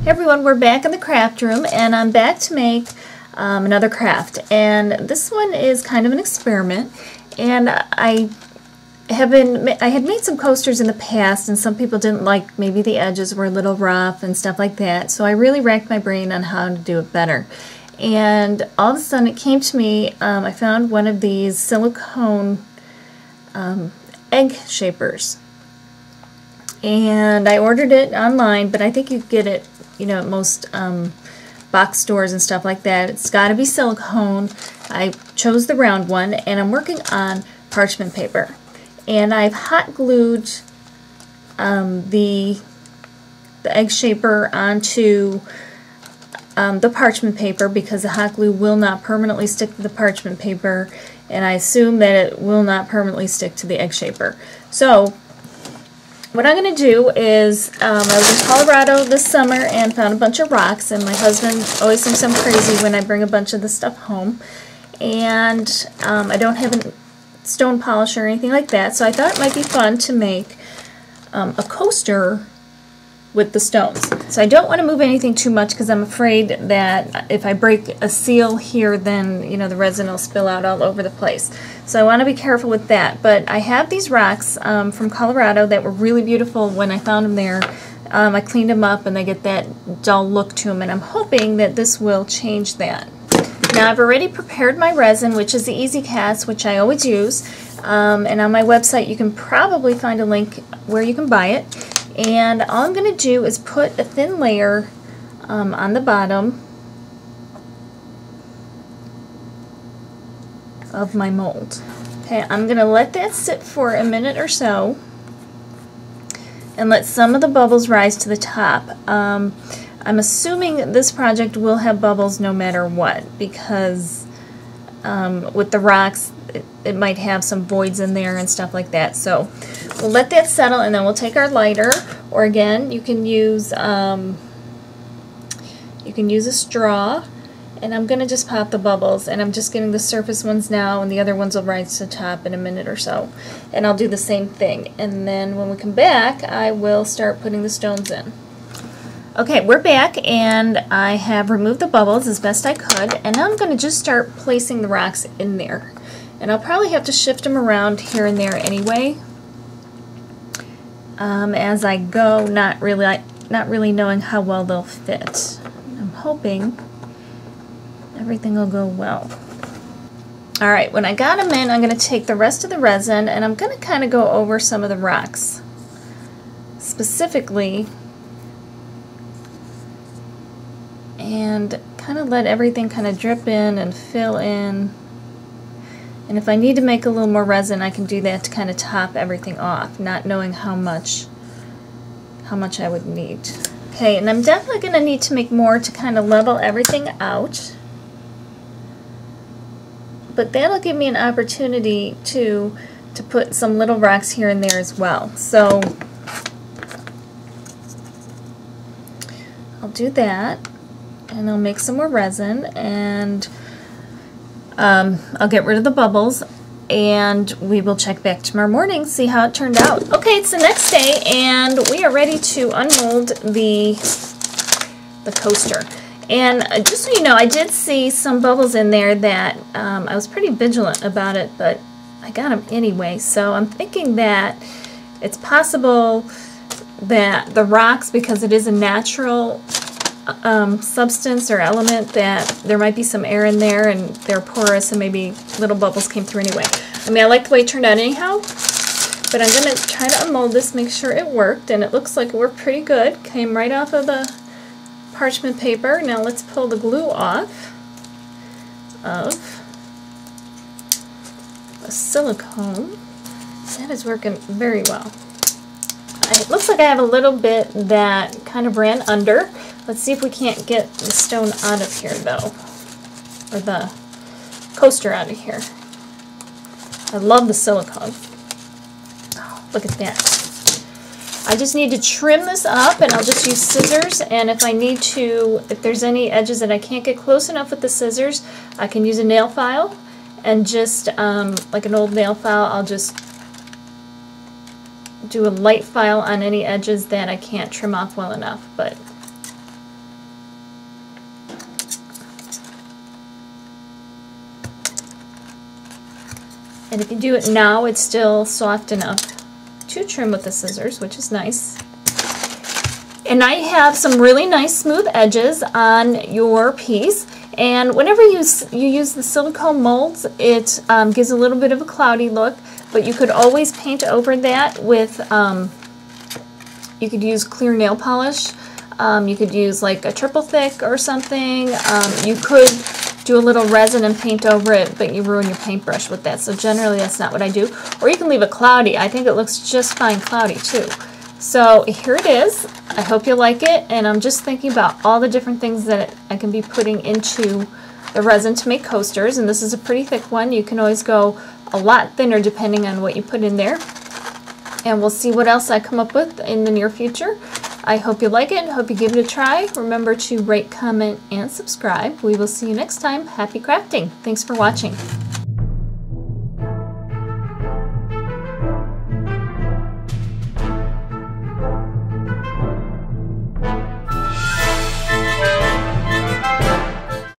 Everyone, we're back in the craft room, and I'm back to make another craft. And this one is kind of an experiment. And I had made some coasters in the past, and some people didn't like, maybe the edges were a little rough and stuff like that. So I really racked my brain on how to do it better. And all of a sudden it came to me, I found one of these silicone egg shapers. And I ordered it online, but I think you get it, you know, at most box stores and stuff like that. It's got to be silicone. I chose the round one, and I'm working on parchment paper. And I've hot glued the egg shaper onto the parchment paper, because the hot glue will not permanently stick to the parchment paper, and I assume that it will not permanently stick to the egg shaper. So what I'm going to do is, I was in Colorado this summer and found a bunch of rocks, and my husband always thinks I'm crazy when I bring a bunch of this stuff home, and I don't have a stone polish or anything like that, so I thought it might be fun to make a coaster with the stones. So I don't want to move anything too much, because I'm afraid that if I break a seal here, then, you know, the resin will spill out all over the place. So I want to be careful with that. But I have these rocks from Colorado that were really beautiful when I found them there. I cleaned them up, and they get that dull look to them, and I'm hoping that this will change that. Now I've already prepared my resin, which is the Easy Cast, which I always use. And on my website you can probably find a link where you can buy it. And all I'm going to do is put a thin layer on the bottom of my mold. Okay, I'm going to let that sit for a minute or so and let some of the bubbles rise to the top. I'm assuming this project will have bubbles no matter what, because with the rocks it might have some voids in there and stuff like that. So we'll let that settle, and then we'll take our lighter, or again you can use a straw, and I'm going to just pop the bubbles, and I'm just getting the surface ones now, and the other ones will rise to the top in a minute or so. And I'll do the same thing, and then when we come back I will start putting the stones in. Okay, we're back, and I have removed the bubbles as best I could, and now I'm going to just start placing the rocks in there. And I'll probably have to shift them around here and there anyway as I go, not really knowing how well they'll fit. I'm hoping everything will go well. Alright, when I got them in, I'm going to take the rest of the resin, and I'm going to kind of go over some of the rocks. Specifically, and kind of let everything kind of drip in and fill in. And if I need to make a little more resin, I can do that to kind of top everything off, not knowing how much I would need. Okay, and I'm definitely going to need to make more to kind of level everything out. But that'll give me an opportunity to put some little rocks here and there as well. So I'll do that, and I'll make some more resin, and I'll get rid of the bubbles, and we will check back tomorrow morning, see how it turned out. Okay, it's the next day, and we are ready to unmold the coaster. And just so you know, I did see some bubbles in there that I was pretty vigilant about it, but I got them anyway. So I'm thinking that it's possible that the rocks, because it is a natural substance or element, that there might be some air in there and they're porous, and maybe little bubbles came through anyway. I mean, I like the way it turned out anyhow, but I'm going to try to unmold this, make sure it worked, and it looks like it worked pretty good. Came right off of the parchment paper. Now let's pull the glue off of the silicone. That is working very well. It looks like I have a little bit that kind of ran under. Let's see if we can't get the stone out of here, though, or the coaster out of here. I love the silicone. Oh, look at that. I just need to trim this up, and I'll just use scissors, and if I need to, if there's any edges that I can't get close enough with the scissors, I can use a nail file, and just like an old nail file, I'll just do a light file on any edges that I can't trim off well enough. But And if you do it now, it's still soft enough to trim with the scissors, which is nice. And I have some really nice smooth edges on your piece. And whenever you use the silicone molds, it gives a little bit of a cloudy look, but you could always paint over that with, you could use clear nail polish. You could use like a triple thick or something. You could do a little resin and paint over it, but you ruin your paintbrush with that. So generally that's not what I do. Or you can leave it cloudy. I think it looks just fine cloudy too. So here it is. I hope you like it, and I'm just thinking about all the different things that I can be putting into the resin to make coasters, and this is a pretty thick one. You can always go a lot thinner depending on what you put in there. And we'll see what else I come up with in the near future. I hope you like it. Hope you give it a try. Remember to rate, comment, and subscribe. We will see you next time. Happy crafting. Thanks for watching.